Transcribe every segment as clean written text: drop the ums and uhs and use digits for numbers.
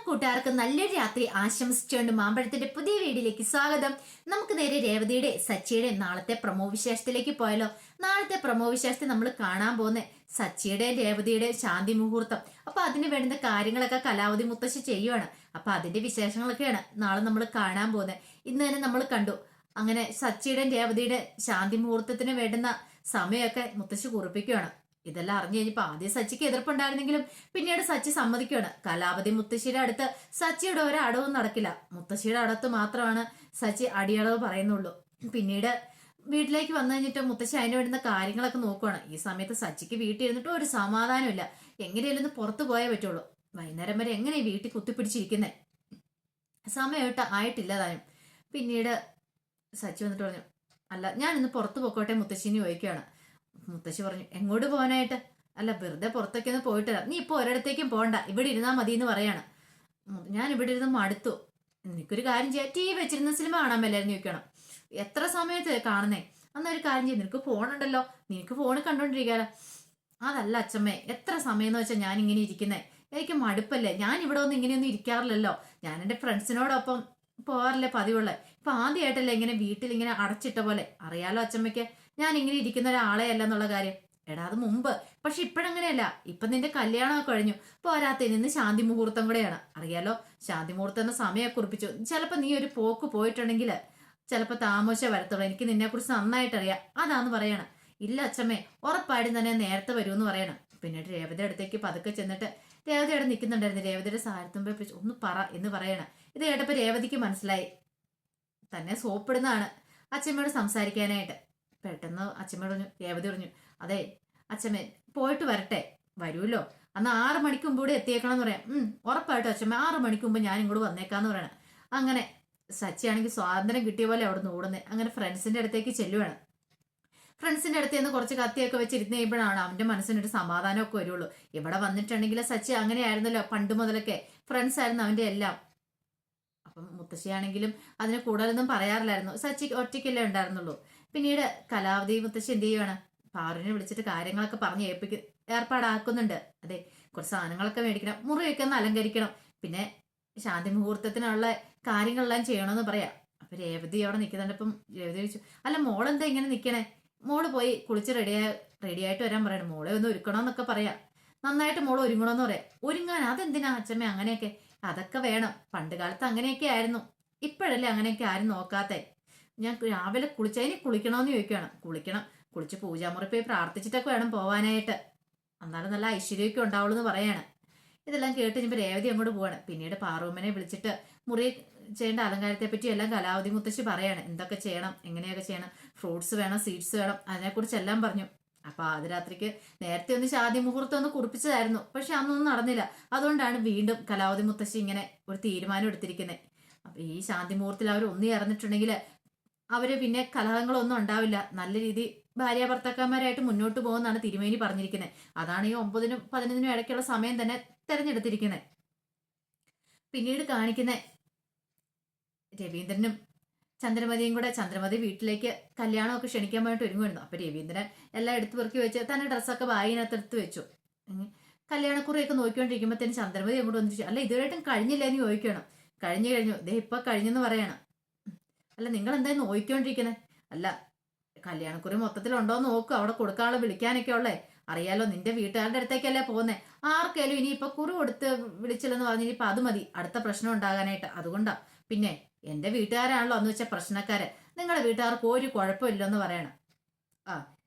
കൂട്ടുകാർക്ക് നല്ലൊരു രാത്രി ആശംസിച്ചുകൊണ്ട് മാമ്പഴത്തിന്റെ പുതിയ വീഡിയോയിലേക്ക് സ്വാഗതം. നമുക്ക് നേരെ രേവതിയുടെ സച്ചിയുടെ നാളത്തെ പ്രമോ വിശേഷത്തിലേക്ക് പോയാലോ. നാളത്തെ പ്രമോ വിശേഷത്തിൽ നമ്മൾ കാണാൻ പോകുന്ന സച്ചിയുടെ രേവതിയുടെ ശാന്തി മുഹൂർത്തം. അപ്പൊ അതിന് വേണ്ടുന്ന കാര്യങ്ങളൊക്കെ കലാവതി മുത്തശ്ശി ചെയ്യുവാണ്. അപ്പൊ അതിന്റെ വിശേഷങ്ങളൊക്കെയാണ് നാളെ നമ്മൾ കാണാൻ പോകുന്നത്. ഇന്ന് തന്നെ നമ്മൾ കണ്ടു. അങ്ങനെ സച്ചിയുടെ രേവതിയുടെ ശാന്തി മുഹൂർത്തത്തിന് വേണ്ടുന്ന സമയമൊക്കെ മുത്തശ്ശി കുറിപ്പിക്കുകയാണ്. ഇതെല്ലാം അറിഞ്ഞു കഴിഞ്ഞപ്പോ ആദ്യം സച്ചിക്ക് എതിർപ്പുണ്ടായിരുന്നെങ്കിലും പിന്നീട് സച്ചി സമ്മതിക്കുകയാണ്. കലാപതി മുത്തശ്ശിയുടെ അടുത്ത് സച്ചിയുടെ ഒരു അടവും നടക്കില്ല. മുത്തശ്ശിയുടെ അടുത്ത് മാത്രമാണ് സച്ചി അടിയളവ് പറയുന്നുള്ളൂ. പിന്നീട് വീട്ടിലേക്ക് വന്നു കഴിഞ്ഞിട്ട് മുത്തശ്ശി അതിന് വേണ്ടുന്ന കാര്യങ്ങളൊക്കെ നോക്കുവാണ്. ഈ സമയത്ത് സച്ചിക്ക് വീട്ടിൽ ഇരുന്നിട്ട് ഒരു സമാധാനമില്ല. എങ്ങനെയല്ലേ ഒന്ന് പുറത്തു പോയേ പറ്റുള്ളൂ. വൈകുന്നേരം വരെ എങ്ങനെ വീട്ടിൽ കുത്തിപ്പിടിച്ചിരിക്കുന്നേ, സമയമായിട്ട് ആയിട്ടില്ല താനും. പിന്നീട് സച്ചി വന്നിട്ട് പറഞ്ഞു, അല്ല ഞാനിന്ന് പുറത്തു പോയിക്കോട്ടെ മുത്തശ്ശിനെ ചോദിക്കുകയാണ്. മുത്തശ്ശി പറഞ്ഞു, എങ്ങോട്ട് പോകാനായിട്ട്? അല്ല വെറുതെ പുറത്തേക്ക് ഒന്ന് പോയിട്ടില്ല, നീ ഇപ്പൊ ഒരിടത്തേക്കും പോകണ്ട, ഇവിടെ ഇരുന്നാ മതി എന്ന് പറയാണ്. ഞാൻ ഇവിടെ ഇരുന്ന് മടുത്തു, എനിക്കൊരു കാര്യം ചെയ്യാം, ടി വി വെച്ചിരുന്ന സിനിമ കാണാൻ മേലായിരുന്നു ചോദിക്കണം. എത്ര സമയത്ത് കാണുന്നേ? എന്നൊരു കാര്യം ചെയ്യും, നിനക്ക് ഫോണുണ്ടല്ലോ, നിനക്ക് ഫോണ് കണ്ടോണ്ടിരിക്കാലോ. അതല്ല അച്ഛമ്മേ, എത്ര സമയം എന്ന് വെച്ചാൽ ഞാൻ ഇങ്ങനെ ഇരിക്കുന്നേ, എനിക്ക് മടുപ്പല്ലേ, ഞാൻ ഇവിടെ ഒന്നും ഇങ്ങനെയൊന്നും ഇരിക്കാറില്ലല്ലോ, ഞാൻ എൻ്റെ ഫ്രണ്ട്സിനോടൊപ്പം പോകാറില്ലേ പതിവുള്ള. ഇപ്പൊ ആദ്യമായിട്ടല്ലേ ഇങ്ങനെ വീട്ടിൽ ഇങ്ങനെ അടച്ചിട്ട പോലെ. അറിയാലോ അച്ഛമ്മയ്ക്ക് ഞാൻ ഇങ്ങനെ ഇരിക്കുന്ന ഒരാളെ അല്ല എന്നുള്ള കാര്യം. എടാ അത് മുമ്പ്, പക്ഷെ ഇപ്പഴങ്ങനെയല്ല. ഇപ്പൊ നിന്റെ കല്യാണമൊക്കെ കഴിഞ്ഞു, പോരാത്ത നിന്ന് ശാന്തി മുഹൂർത്തം കൂടെയാണ്. അറിയാലോ, ശാന്തി മുഹൂർത്തം എന്ന സമയം കുറിപ്പിച്ചു. ചിലപ്പോ നീ ഒരു പോക്ക് പോയിട്ടുണ്ടെങ്കിൽ ചിലപ്പോ താമസിച്ച വരത്തുള്ളൂ. എനിക്ക് നിന്നെ കുറിച്ച് നന്നായിട്ട് അറിയാം, അതാന്ന് പറയണം. ഇല്ല അച്ഛമ്മേ, ഉറപ്പായിട്ടും തന്നെ നേരത്തെ വരുമെന്ന് പറയണം. പിന്നീട് രേവതിയുടെ അടുത്തേക്ക് പതുക്കെ ചെന്നിട്ട് രേവതി അവിടെ നിൽക്കുന്നുണ്ടായിരുന്നു. രേവതിയുടെ സാരത്തുമ്പോ ഒന്ന് പറ എന്ന് പറയണം. ഇത് കേട്ടപ്പോ രേവതിക്ക് മനസ്സിലായി തന്നെ സോപ്പിടുന്നതാണ് അച്ഛമ്മയോട് സംസാരിക്കാനായിട്ട്. പെട്ടെന്ന് അച്ഛമ്മയോട് പറഞ്ഞു, രേവതി പറഞ്ഞു, അതെ അച്ഛമ്മ പോയിട്ട് വരട്ടെ, വരുമല്ലോ, അന്ന് 6 മണിക്ക് മുമ്പ് ഇവിടെ എത്തിയേക്കണം എന്ന് പറയാം. ഉറപ്പായിട്ടും അച്ഛമ്മ 6 മണിക്ക് മുമ്പ് ഞാൻ ഇങ്ങോട്ട് വന്നേക്കാന്ന് പറയണം. അങ്ങനെ സച്ചിയാണെങ്കിൽ സ്വാതന്ത്ര്യം കിട്ടിയ പോലെ അവിടെ നിന്ന് ഓടുന്നത്. അങ്ങനെ ഫ്രണ്ട്സിന്റെ അടുത്തേക്ക് ചെല്ലുവാണ്. ഫ്രണ്ട്സിന്റെ അടുത്ത് നിന്ന് കുറച്ച് കത്തിയൊക്കെ വെച്ചിരുന്ന് കഴിയുമ്പോഴാണ് അവന്റെ മനസ്സിനൊരു സമാധാനമൊക്കെ വരുള്ളൂ. ഇവിടെ വന്നിട്ടുണ്ടെങ്കിൽ സച്ചി അങ്ങനെയായിരുന്നല്ലോ പണ്ട് മുതലൊക്കെ, ഫ്രണ്ട്സ് ആയിരുന്നു അവന്റെ എല്ലാം. അപ്പം മുത്തശ്ശിയാണെങ്കിലും അതിന് കൂടുതലൊന്നും പറയാറില്ലായിരുന്നു. സച്ചി ഒറ്റയ്ക്കല്ലേ ഉണ്ടായിരുന്നുള്ളൂ. പിന്നീട് കലാവതി മുത്തശ്ശി എന്ത് ചെയ്യുവാണ്, പാറുവിനെ വിളിച്ചിട്ട് കാര്യങ്ങളൊക്കെ പറഞ്ഞ് ഏർപ്പാടാക്കുന്നുണ്ട്. അതെ, കുറച്ച് സാധനങ്ങളൊക്കെ മേടിക്കണം, മുറിയൊക്കെ ഒന്ന് അലങ്കരിക്കണം, പിന്നെ ശാന്തി മുഹൂർത്തത്തിനുള്ള കാര്യങ്ങളെല്ലാം ചെയ്യണമെന്ന് പറയാം. അപ്പൊ രേവതി അവിടെ നിൽക്കുന്നുണ്ട്. അപ്പം രേവതി ചോദിച്ചു, അല്ല മോളെന്താ ഇങ്ങനെ നിൽക്കണേ? മോള് പോയി കുളിച്ച് റെഡിയായിട്ട് വരാൻ പറയണം, മോളെ ഒന്ന് ഒരുക്കണമെന്നൊക്കെ പറയാം. നന്നായിട്ട് മോള് ഒരുങ്ങണമെന്ന് പറയാം. ഒരുങ്ങാൻ അതെന്തിനാ അച്ഛമ്മ അങ്ങനെയൊക്കെ? അതൊക്കെ വേണം, പണ്ട് കാലത്ത് അങ്ങനെയൊക്കെ ആയിരുന്നു, ഇപ്പോഴല്ലേ അങ്ങനെയൊക്കെ ആരും നോക്കാത്തെ. ഞാൻ രാവിലെ കുളിച്ചതിന് കുളിക്കണമെന്ന് ചോദിക്കുകയാണ്. കുളിക്കണം, കുളിച്ച് പൂജാമുറി പോയി പ്രാർത്ഥിച്ചിട്ടൊക്കെ വേണം പോവാനായിട്ട്, എന്നാലും നല്ല ഐശ്വര്യമൊക്കെ ഉണ്ടാവുള്ളൂ എന്ന് പറയാണ്. ഇതെല്ലാം കേട്ട് കഴിഞ്ഞപ്പോൾ രേവതി അങ്ങോട്ട് പോവാണ്. പിന്നീട് പാറൂമ്മനെ വിളിച്ചിട്ട് മുറി ചെയ്യേണ്ട അലങ്കാരത്തെ പറ്റി എല്ലാം കലാവതി മുത്തശ്ശി പറയാണ്. എന്തൊക്കെ ചെയ്യണം, എങ്ങനെയൊക്കെ ചെയ്യണം, ഫ്രൂട്ട്സ് വേണം, സീഡ്സ് വേണം, അതിനെക്കുറിച്ചെല്ലാം പറഞ്ഞു. അപ്പൊ ആദ്യരാത്രിക്ക് നേരത്തെ ഒന്ന് ശാന്തി മുഹൂർത്തം ഒന്ന് കുറിപ്പിച്ചതായിരുന്നു, പക്ഷെ അന്നൊന്നും നടന്നില്ല. അതുകൊണ്ടാണ് വീണ്ടും കലാവതി മുത്തശ്ശി ഇങ്ങനെ ഒരു തീരുമാനം എടുത്തിരിക്കുന്നത്. അപ്പൊ ഈ ശാന്തി മുഹൂർത്തത്തിൽ അവർ ഒന്നി ഇറന്നിട്ടുണ്ടെങ്കിൽ അവര് പിന്നെ കലഹങ്ങളൊന്നും ഉണ്ടാവില്ല, നല്ല രീതി ഭാര്യ ഭർത്താക്കന്മാരായിട്ട് മുന്നോട്ട് പോകുമെന്നാണ് തിരുമേനി പറഞ്ഞിരിക്കുന്നത്. അതാണ് ഈ 9നും 11നും ഇടയ്ക്കുള്ള സമയം തന്നെ തെരഞ്ഞെടുത്തിരിക്കുന്നത്. പിന്നീട് കാണിക്കുന്ന രവീന്ദ്രനും ചന്ദ്രമതിയും കൂടെ, ചന്ദ്രമതി വീട്ടിലേക്ക് കല്യാണമൊക്കെ ക്ഷണിക്കാൻ വേണ്ടിയിട്ട് ഒരുങ്ങുമായിരുന്നു. അപ്പൊ രവീന്ദ്രൻ എല്ലാം എടുത്തു പെറുക്കി വെച്ച് തന്നെ ഡ്രസ്സൊക്കെ ബാഗിനകത്ത് എടുത്ത് വെച്ചു. കല്യാണക്കുറിയൊക്കെ നോക്കിക്കൊണ്ടിരിക്കുമ്പോഴത്തേനും ചന്ദ്രമതി അങ്ങോട്ട് വന്നിട്ട്, അല്ല ഇതുവരെയായിട്ടും കഴിഞ്ഞില്ലേന്ന് ചോദിക്കണം. കഴിഞ്ഞു ദേ ഇപ്പൊ കഴിഞ്ഞെന്ന് പറയണം. അല്ല നിങ്ങൾ എന്തായാലും നോക്കിക്കൊണ്ടിരിക്കുന്നത്? അല്ല കല്യാണക്കുറി മൊത്തത്തിലുണ്ടോന്ന് നോക്കുക, അവിടെ കൊടുക്കാനുള്ള വിളിക്കാനൊക്കെ ഉള്ളേ. അറിയാലോ നിന്റെ വീട്ടുകാരുടെ അടുത്തേക്കല്ലേ പോകുന്നേ, ആർക്കായാലും ഇനിയിപ്പൊ കുറി കൊടുത്ത് വിളിച്ചില്ലെന്ന് പറഞ്ഞ് ഇനിയിപ്പൊ അത് മതി അടുത്ത പ്രശ്നം ഉണ്ടാകാനായിട്ട്. അതുകൊണ്ടാ. പിന്നെ എന്റെ വീട്ടുകാരാണല്ലോ എന്ന് വെച്ചാൽ പ്രശ്നക്കാര്, നിങ്ങളുടെ വീട്ടുകാർക്ക് ഒരു കുഴപ്പമില്ലെന്ന് പറയണം. ആ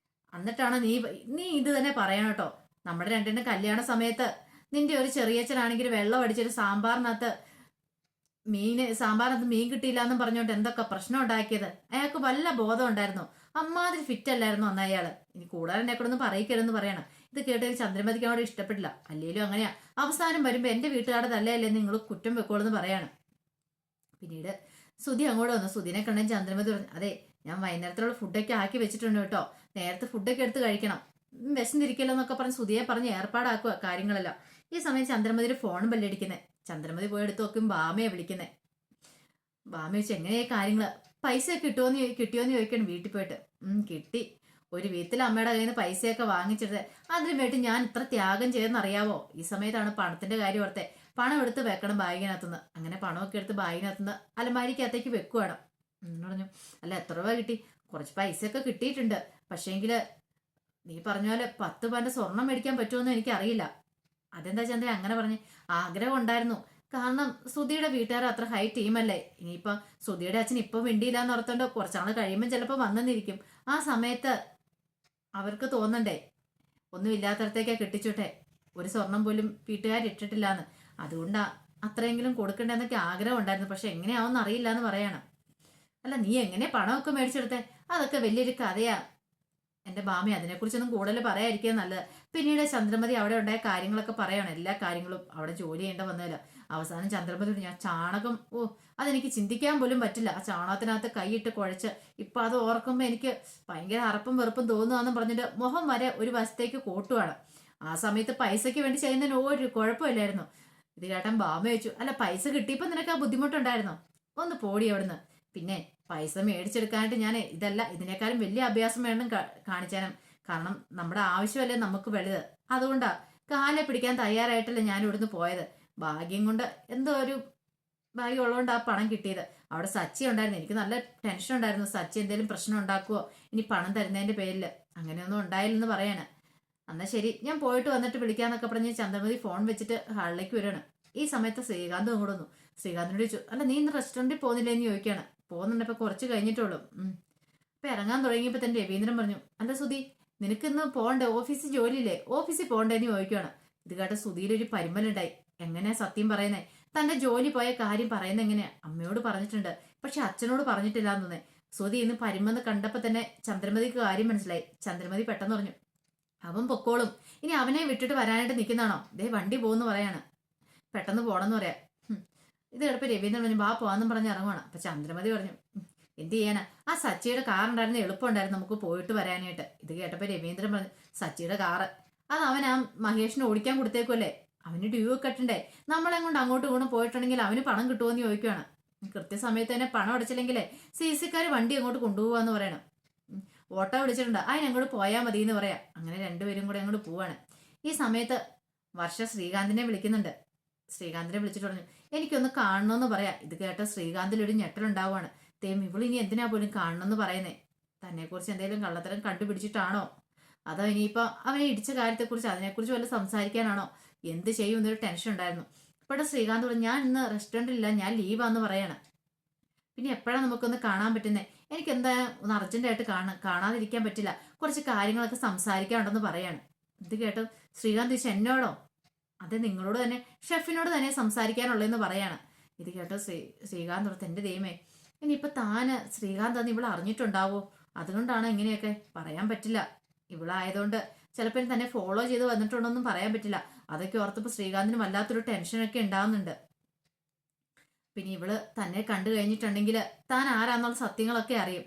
എന്നിട്ടാണ് നീ നീ ഇത് തന്നെ പറയണം കേട്ടോ. നമ്മുടെ രണ്ടിന്റെ കല്യാണ സമയത്ത് നിന്റെ ഒരു ചെറിയച്ഛനാണെങ്കിൽ വെള്ളം അടിച്ചൊരു സാമ്പാറിനകത്ത് മീൻ കിട്ടിയില്ല എന്നും പറഞ്ഞോണ്ട് എന്തൊക്കെ പ്രശ്നം ഉണ്ടാക്കിയത്. അയാൾക്ക് വല്ല ബോധം ഉണ്ടായിരുന്നു? അമ്മാതിരി ഫിറ്റ് അല്ലായിരുന്നു അന്ന് അയാള്. ഇനി കൂടാതെ എന്നെ കൂടെ ഒന്നും പറയിക്കരുതെന്ന് പറയണം. ഇത് കേട്ടതിൽ ചന്ദ്രമതിക്ക് അവിടെ ഇഷ്ടപ്പെട്ടില്ല. അല്ലേലും അങ്ങനെയാ, അവസാനം വരുമ്പോ എന്റെ വീട്ടുകാരുടെ തല്ലയല്ലേ നിങ്ങൾ കുറ്റം വെക്കോളെന്ന് പറയാണ്. പിന്നീട് സുധി അങ്ങോട്ട് വന്നു. സുധിനെ കണ്ടെങ്കിൽ ചന്ദ്രമതി പറഞ്ഞു, അതെ ഞാൻ വൈകുന്നേരത്തിലുള്ള ഫുഡൊക്കെ ആക്കി വെച്ചിട്ടുണ്ട് കേട്ടോ, നേരത്തെ ഫുഡൊക്കെ എടുത്ത് കഴിക്കണം, വിശന്നിരിക്കല്ലോ എന്നൊക്കെ പറഞ്ഞ് സുധിയെ പറഞ്ഞ് ഏർപ്പാടാക്കുക കാര്യങ്ങളെല്ലാം. ഈ സമയം ചന്ദ്രമതിയുടെ ഫോൺ ബെല്ലടിക്കുന്നത്. ചന്ദ്രമതി പോയി എടുത്ത് നോക്കും ബാമയെ വിളിക്കുന്നത്. ബാമ വെച്ച് എങ്ങനെയാ കാര്യങ്ങള്, പൈസ കിട്ടിയോന്ന് ചോദിക്കണം വീട്ടിൽ പോയിട്ട്. കിട്ടി, ഒരു വീട്ടിൽ അമ്മയുടെ കയ്യിൽ നിന്ന് പൈസയൊക്കെ വാങ്ങിച്ചിട്ട് അതിനു വേണ്ടി ഞാൻ ഇത്ര ത്യാഗം ചെയ്തെന്നറിയാവോ. ഈ സമയത്താണ് പണത്തിന്റെ കാര്യം ഓർത്തെ. പണം എടുത്ത് വെക്കണം ബാഗിനകത്തുനിന്ന്. അങ്ങനെ പണമൊക്കെ എടുത്ത് ബാഗിനകത്തുനിന്ന് അലമാരിക്കകത്തേക്ക് വെക്കുവാണ്. പറഞ്ഞു, അല്ല എത്ര രൂപ കിട്ടി? കുറച്ച് പൈസയൊക്കെ കിട്ടിയിട്ടുണ്ട്. പക്ഷേങ്കില് നീ പറഞ്ഞ പോലെ 10 പവന്റെ സ്വർണം മേടിക്കാൻ പറ്റുമെന്ന് എനിക്കറിയില്ല. അതെന്താ ചന്ദ്രൻ അങ്ങനെ പറഞ്ഞ്? ആഗ്രഹം ഉണ്ടായിരുന്നു. കാരണം സുധിയുടെ വീട്ടുകാർ അത്ര ഹൈ ടീമല്ലേ. ഇനിയിപ്പൊ സുധിയുടെ അച്ഛൻ ഇപ്പൊ മിണ്ടിയില്ലാന്ന് ഓർത്തോണ്ട് കുറച്ചാള് കഴിയുമ്പോൾ ചിലപ്പോൾ വന്നെന്നിരിക്കും. ആ സമയത്ത് അവർക്ക് തോന്നണ്ടേ ഒന്നും ഇല്ലാത്തടത്തേക്കാ കെട്ടിച്ചോട്ടെ, ഒരു സ്വർണം പോലും വീട്ടുകാർ ഇട്ടിട്ടില്ലാന്ന്. അതുകൊണ്ടാ അത്രയെങ്കിലും കൊടുക്കണ്ടെന്നൊക്കെ ആഗ്രഹം ഉണ്ടായിരുന്നു. പക്ഷെ എങ്ങനെയാവുമെന്ന് അറിയില്ല എന്ന് പറയണം. അല്ല നീ എങ്ങനെ പണമൊക്കെ മേടിച്ചെടുത്തേ? അതൊക്കെ വലിയൊരു കഥയാ എന്റെ ഭാമി. അതിനെക്കുറിച്ചൊന്നും കൂടുതൽ പറയാതിരിക്കുക നല്ലത്. പിന്നീട് ചന്ദ്രമതി അവിടെ ഉണ്ടായ കാര്യങ്ങളൊക്കെ പറയണം. എല്ലാ കാര്യങ്ങളും അവിടെ ജോലി ചെയ്യേണ്ട വന്നല്ലോ. അവസാനം ചന്ദ്രമതി, ഞാൻ ചാണകം, അതെനിക്ക് ചിന്തിക്കാൻ പോലും പറ്റില്ല. ആ ചാണകത്തിനകത്ത് കൈയിട്ട് കുഴച്ച് ഇപ്പൊ അത് ഓർക്കുമ്പോ എനിക്ക് ഭയങ്കര അറപ്പും വെറുപ്പും തോന്നുകയെന്നും പറഞ്ഞിട്ട് മുഖം വരെ ഒരു വശത്തേക്ക് കോട്ടുവാണ്. ആ സമയത്ത് പൈസയ്ക്ക് വേണ്ടി ചെയ്യുന്നതിന് ഒരു കുഴപ്പമില്ലായിരുന്നു. ഇത് കേട്ടൻ ഭാമ ചോദിച്ചു, അല്ല പൈസ കിട്ടിയപ്പോ നിനക്ക് ആ ബുദ്ധിമുട്ടുണ്ടായിരുന്നോ? ഒന്ന് പോടി അവിടുന്ന്. പിന്നെ പൈസ മേടിച്ചെടുക്കാനായിട്ട് ഞാൻ ഇതല്ല, ഇതിനേക്കാളും വലിയ അഭ്യാസം വേണം കാണിച്ചാനും. കാരണം നമ്മുടെ ആവശ്യമല്ലേ നമുക്ക് വലുത്. അതുകൊണ്ടാ കാലെ പിടിക്കാൻ തയ്യാറായിട്ടല്ലേ ഞാൻ ഇവിടുന്ന് പോയത്. ഭാഗ്യം കൊണ്ട് എന്തോ ഒരു ഭാഗ്യം ഉള്ളതുകൊണ്ട് ആ പണം കിട്ടിയത്. അവിടെ സച്ചി ഉണ്ടായിരുന്നു. എനിക്ക് നല്ല ടെൻഷൻ ഉണ്ടായിരുന്നു. സച്ചി എന്തെങ്കിലും പ്രശ്നം ഉണ്ടാക്കുവോ ഇനി പണം തരുന്നതിന്റെ പേരിൽ. അങ്ങനെയൊന്നും ഉണ്ടായില്ലെന്ന് പറയാണ്. എന്നാ ശരി, ഞാൻ പോയിട്ട് വന്നിട്ട് വിളിക്കാന്നൊക്കെ പറഞ്ഞ് ചന്ദ്രമതി ഫോൺ വെച്ചിട്ട് ഹാളിലേക്ക് വരികയാണ്. ഈ സമയത്ത് ശ്രീകാന്ത് അങ്ങോട്ട് വന്നു. ശ്രീകാന്തിനോട് ചോദിച്ചു, അല്ല നീ ഇന്ന് റെസ്റ്റോറൻറ്റിൽ പോകുന്നില്ലെന്ന് ചോദിക്കുകയാണ്. പോകുന്നുണ്ട്, ഇപ്പൊ കുറച്ച് കഴിഞ്ഞിട്ടുള്ളൂ. ഇപ്പൊ ഇറങ്ങാൻ തുടങ്ങിയപ്പോ തന്നെ രവീന്ദ്രൻ പറഞ്ഞു, അല്ല സുധി നിനക്കിന്ന് പോകണ്ടേ? ഓഫീസിൽ ജോലിയില്ലേ? ഓഫീസിൽ പോകണ്ടേന്ന് ചോദിക്കുകയാണ്. ഇത് കേട്ട സുധിയിലൊരു പരിമലുണ്ടായി. എങ്ങനെയാ സത്യം പറയുന്നേ? തന്റെ ജോലി പോയ കാര്യം പറയുന്നത് എങ്ങനെയാ? അമ്മയോട് പറഞ്ഞിട്ടുണ്ട്, പക്ഷെ അച്ഛനോട് പറഞ്ഞിട്ടില്ല എന്ന് തോന്നേ. സുധി ഇന്ന് പരിമെന്ന് കണ്ടപ്പോ തന്നെ ചന്ദ്രമതിക്ക് കാര്യം മനസ്സിലായി. ചന്ദ്രമതി പെട്ടെന്ന് പറഞ്ഞു, അവൻ പൊക്കോളും. ഇനി അവനെ വിട്ടിട്ട് വരാനായിട്ട് നിൽക്കുന്നതാണോ? ദേ വണ്ടി പോകുന്നു പറയാണ്. പെട്ടെന്ന് പോണെന്ന് പറയാം. ഇത് കേട്ടപ്പോ രവീന്ദ്രൻ പറഞ്ഞു, ബാ പോവാന്നും പറഞ്ഞ് ഇറങ്ങുവാണ്. അപ്പൊ ചന്ദ്രമതി പറഞ്ഞു, എന്ത് ചെയ്യാനാ, ആ സച്ചിയുടെ കാർ ഉണ്ടായിരുന്നു, എളുപ്പമുണ്ടായിരുന്നു നമുക്ക് പോയിട്ട് വരാനായിട്ട്. ഇത് കേട്ടപ്പോ രവീന്ദ്രൻ പറഞ്ഞു, സച്ചിയുടെ കാറ് അത് അവൻ ആ മഹേഷിന് ഓടിക്കാൻ കൊടുത്തേക്കുമല്ലേ, അവന് ഡ്യൂ ഒക്കെ ഇട്ടണ്ടേ. നമ്മളെ കൊണ്ട് അങ്ങോട്ടും ഇങ്ങോട്ടും പോയിട്ടുണ്ടെങ്കിൽ അവന് പണം കിട്ടുമോന്ന് ചോദിക്കുകയാണ്. കൃത്യസമയത്ത് തന്നെ പണം അടച്ചില്ലെങ്കിലേ CC-ക്കാർ വണ്ടി അങ്ങോട്ട് കൊണ്ടുപോകാന്ന് പറയണം. ഓട്ടോ വിളിച്ചിട്ടുണ്ട്, അതിനങ്ങോട്ട് പോയാൽ മതി എന്ന് പറയാം. അങ്ങനെ രണ്ടുപേരും കൂടെ അങ്ങോട്ട് പോവാണ്. ഈ സമയത്ത് വർഷ ശ്രീകാന്തിനെ വിളിക്കുന്നുണ്ട്. ശ്രീകാന്തിനെ വിളിച്ചിട്ട് പറഞ്ഞു, എനിക്കൊന്ന് കാണണമെന്ന് പറയാം. ഇത് കേട്ട ശ്രീകാന്തിലൊരു ഞെട്ടലുണ്ടാവുകയാണ്. ഇവളിനി എന്തിനാ പോലും കാണണമെന്ന് പറയുന്നേ? തന്നെ കുറിച്ച് എന്തെങ്കിലും കള്ളത്തരം കണ്ടുപിടിച്ചിട്ടാണോ? അതോ ഇനിയിപ്പോ അവനെ ഇടിച്ച കാര്യത്തെക്കുറിച്ച് അതിനെക്കുറിച്ച് വല്ല സംസാരിക്കാനാണോ? എന്ത് ചെയ്യും എന്നൊരു ടെൻഷൻ ഉണ്ടായിരുന്നു. ഇപ്പോഴും ശ്രീകാന്ത് പറഞ്ഞു, ഞാൻ ഇന്ന് റെസ്റ്റോറൻറ്റിലില്ല, ഞാൻ ലീവാന്ന് പറയാണ്. പിന്നെ എപ്പോഴാണ് നമുക്കൊന്ന് കാണാൻ പറ്റുന്നേ? എനിക്ക് എന്താ ഒന്ന് അർജന്റായിട്ട് കാണാതിരിക്കാൻ പറ്റില്ല, കുറച്ച് കാര്യങ്ങളൊക്കെ സംസാരിക്കാനുണ്ടെന്ന് പറയാണ്. ഇത് കേട്ടോ ശ്രീകാന്ത് ചോദിച്ചു, എന്നോടോ? അത് നിങ്ങളോട് തന്നെ, ഷെഫിനോട് തന്നെ സംസാരിക്കാനുള്ളതെന്ന് പറയാണ്. ഇത് കേട്ടോ ശ്രീകാന്ത് ഓർത്ത്, എന്റെ ദൈവമേ ഇനിയിപ്പൊ താന് ശ്രീകാന്ത് അന്ന് ഇവിടെ അറിഞ്ഞിട്ടുണ്ടാവോ? അതുകൊണ്ടാണ് ഇങ്ങനെയൊക്കെ പറയാൻ പറ്റില്ല. ഇവളായതുകൊണ്ട് ചിലപ്പോൾ തന്നെ ഫോളോ ചെയ്ത് വന്നിട്ടുണ്ടോന്നും പറയാൻ പറ്റില്ല. അതൊക്കെ ഓർത്തപ്പോൾ ശ്രീകാന്തിന് വല്ലാത്തൊരു ടെൻഷനൊക്കെ ഉണ്ടാവുന്നുണ്ട്. പിന്നെ ഇവള് തന്നെ കണ്ടു കഴിഞ്ഞിട്ടുണ്ടെങ്കിൽ താൻ ആരാന്നുള്ള സത്യങ്ങളൊക്കെ അറിയും.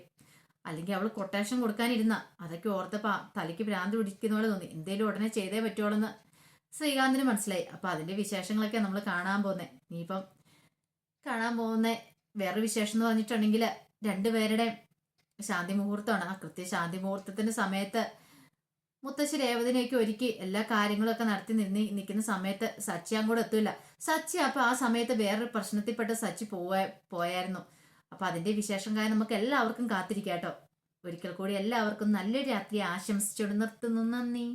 അല്ലെങ്കിൽ അവൾ കൊട്ടേഷൻ കൊടുക്കാനിരുന്ന അതൊക്കെ ഓർത്തപ്പോ തലയ്ക്ക് ഭ്രാന്ത് പിടിക്കുന്ന പോലെ തോന്നി. എന്തേലും ഉടനെ ചെയ്തേ പറ്റുള്ളൂന്ന് ശ്രീകാന്തിന് മനസ്സിലായി. അപ്പൊ അതിന്റെ വിശേഷങ്ങളൊക്കെ നമ്മൾ കാണാൻ പോകുന്നത്. ഇനിയിപ്പം കാണാൻ പോകുന്ന വേറെ വിശേഷം എന്ന് പറഞ്ഞിട്ടുണ്ടെങ്കിൽ രണ്ടുപേരുടെ ശാന്തി മുഹൂർത്തമാണ്. ആ കൃത്യ ശാന്തി മുഹൂർത്തത്തിന്റെ സമയത്ത് മുത്തശ്ശി രേവതിനെയൊക്കെ ഒരുക്കി എല്ലാ കാര്യങ്ങളൊക്കെ നടത്തി നിൽക്കുന്ന സമയത്ത് സച്ചി അങ്ങോട്ട് എത്തൂല. സച്ചി അപ്പൊ ആ സമയത്ത് വേറൊരു പ്രശ്നത്തിൽപ്പെട്ട് സച്ചി പോയായിരുന്നു. അപ്പൊ അതിന്റെ വിശേഷം കാര്യം നമുക്ക് എല്ലാവർക്കും കാത്തിരിക്കാട്ടോ. ഒരിക്കൽ കൂടി എല്ലാവർക്കും നല്ലൊരു രാത്രി ആശംസിച്ചുകൊണ്ട് നിർത്തുന്നു. നന്ദി.